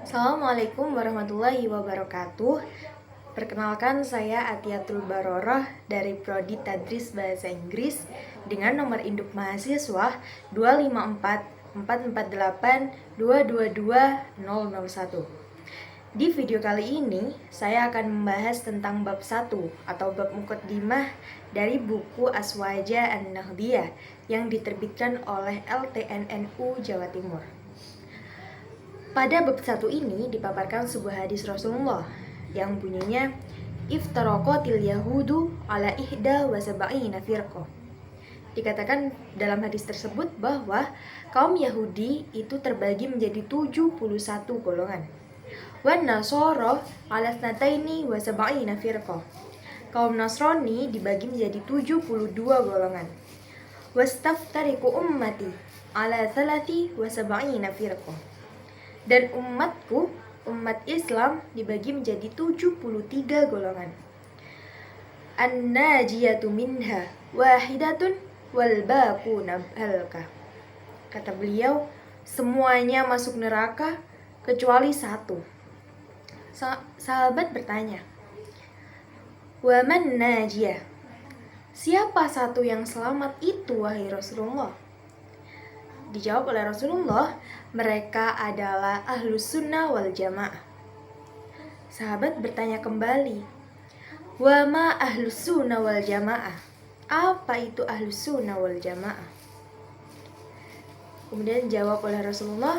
Assalamualaikum warahmatullahi wabarakatuh. Perkenalkan, saya Atiatul Baroroh dari Prodi Tadris Bahasa Inggris dengan nomor induk mahasiswa 2544482220001. Di video kali ini, saya akan membahas tentang bab 1 atau bab Muqaddimah dari buku Aswaja An-Nahdiyah yang diterbitkan oleh LTNNU Jawa Timur. Pada bab 1 ini dipaparkan sebuah hadis Rasulullah yang bunyinya iftaraqatil yahudu ala ihda wa sab'ina firqah. Dikatakan dalam hadis tersebut bahwa kaum Yahudi itu terbagi menjadi 71 golongan. Wan nasara ala thnataini wa sab'ina firqah. Kaum Nasrani dibagi menjadi 72 golongan. Wastaftariqu ummati ala thalathi wa sab'ina firqah. Dan umatku, umat Islam dibagi menjadi 73 golongan. An-najiyatu minha wahidatun wal baquna halka. Kata beliau, semuanya masuk neraka kecuali satu. Sahabat bertanya, wa man najiyah? Siapa satu yang selamat itu, wahai Rasulullah? Dijawab oleh Rasulullah, mereka adalah ahlus sunnah wal jamaah. Sahabat bertanya kembali, wa ma ahlus sunnah wal jamaah? Apa itu ahlus sunnah wal jamaah? Kemudian jawab oleh Rasulullah,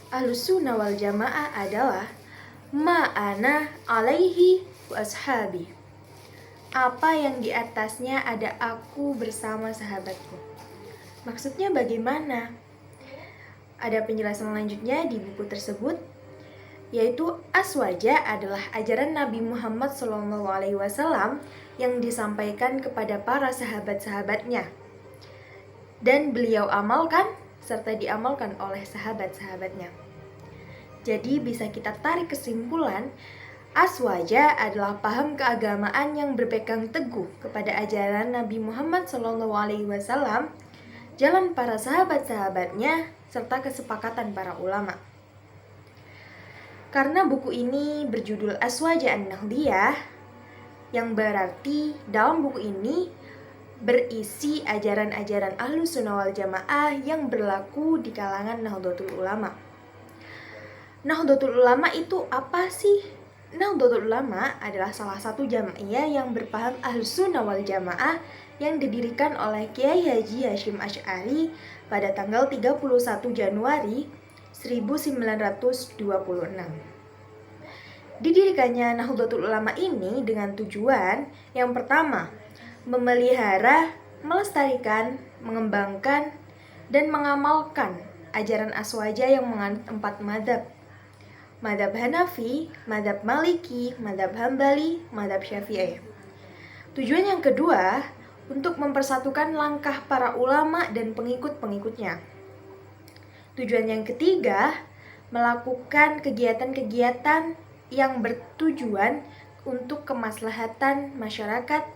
ahlus sunnah wal jamaah adalah ma ana alaihi wa ashabi. Apa yang di atasnya ada aku bersama sahabatku. Maksudnya bagaimana? Ada penjelasan selanjutnya di buku tersebut, yaitu Aswaja adalah ajaran Nabi Muhammad SAW yang disampaikan kepada para sahabat-sahabatnya, dan beliau amalkan serta diamalkan oleh sahabat-sahabatnya. Jadi bisa kita tarik kesimpulan, Aswaja adalah paham keagamaan yang berpegang teguh kepada ajaran Nabi Muhammad SAW, jalan para sahabat-sahabatnya, serta kesepakatan para ulama. Karena buku ini berjudul Aswaja An-Nahdiyah, yang berarti dalam buku ini berisi ajaran-ajaran Ahlus Sunnah wal Jamaah yang berlaku di kalangan Nahdlatul Ulama. Nahdlatul Ulama itu apa sih? Nahdlatul Ulama adalah salah satu jamaiyah yang berpaham Ahlus Sunnah wal Jamaah yang didirikan oleh Kiai Haji Hasyim Asy'ari pada tanggal 31 Januari 1926. Didirikannya Nahdlatul Ulama ini dengan tujuan yang pertama, memelihara, melestarikan, mengembangkan, dan mengamalkan ajaran Aswaja yang menganut 4 madzhab. Madzhab Hanafi, madzhab Maliki, madzhab Hambali, madzhab Syafi'i. Tujuan yang kedua, untuk mempersatukan langkah para ulama dan pengikut-pengikutnya. Tujuan yang ketiga, melakukan kegiatan-kegiatan yang bertujuan untuk kemaslahatan masyarakat,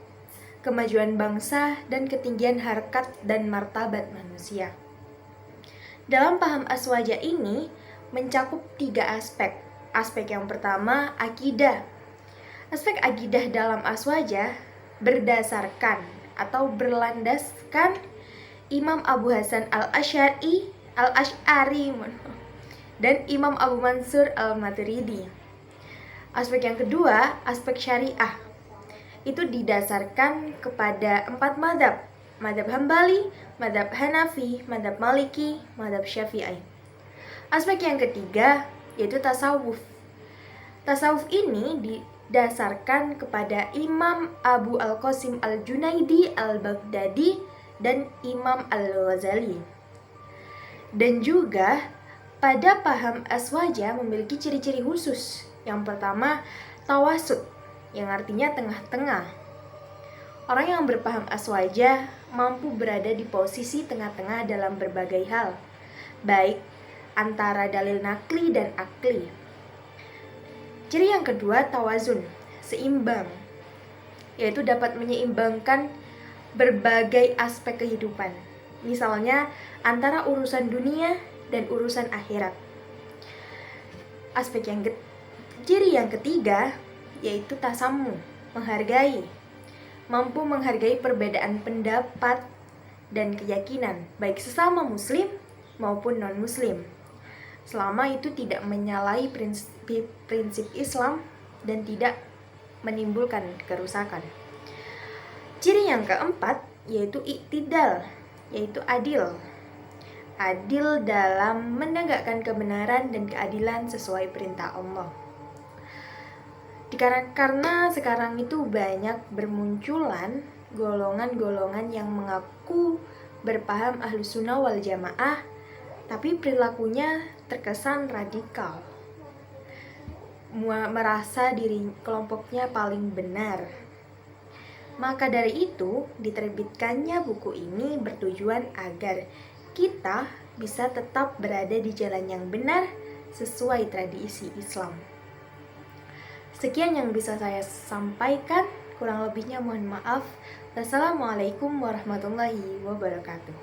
kemajuan bangsa, dan ketinggian harkat dan martabat manusia. Dalam paham Aswaja ini mencakup 3 aspek. Aspek yang pertama, akidah. Aspek akidah dalam Aswaja berdasarkan atau berlandaskan Imam Abu Hasan Al-Asy'ari dan Imam Abu Mansur Al-Maturidi. Aspek yang kedua, aspek syariah. Itu didasarkan kepada 4 madzhab. Madzhab Hambali, madzhab Hanafi, madzhab Maliki, madzhab Syafi'i. Aspek yang ketiga yaitu tasawuf. Tasawuf ini didasarkan kepada Imam Abu Al-Qasim Al-Junaidi Al-Baghdadi dan Imam Al-Ghazali. Dan juga pada paham Aswaja memiliki ciri-ciri khusus. Yang pertama, tawasud, yang artinya tengah-tengah. Orang yang berpaham Aswaja mampu berada di posisi tengah-tengah dalam berbagai hal, baik antara dalil nakli dan akli. Ciri yang kedua, tawazun, seimbang, yaitu dapat menyeimbangkan berbagai aspek kehidupan, misalnya antara urusan dunia dan urusan akhirat. Ciri yang ketiga yaitu tasamu, menghargai. Mampu menghargai perbedaan pendapat dan keyakinan, baik sesama muslim maupun non-muslim, selama itu tidak menyalahi prinsip Islam dan tidak menimbulkan kerusakan. Ciri yang keempat yaitu iktidal, yaitu adil. Adil dalam menegakkan kebenaran dan keadilan sesuai perintah Allah. Karena sekarang itu banyak bermunculan golongan-golongan yang mengaku berpaham Ahlus Sunnah wal Jamaah, tapi perilakunya terkesan radikal, merasa diri kelompoknya paling benar. Maka dari itu, diterbitkannya buku ini bertujuan agar kita bisa tetap berada di jalan yang benar sesuai tradisi Islam. Sekian yang bisa saya sampaikan, kurang lebihnya mohon maaf. Wassalamualaikum warahmatullahi wabarakatuh.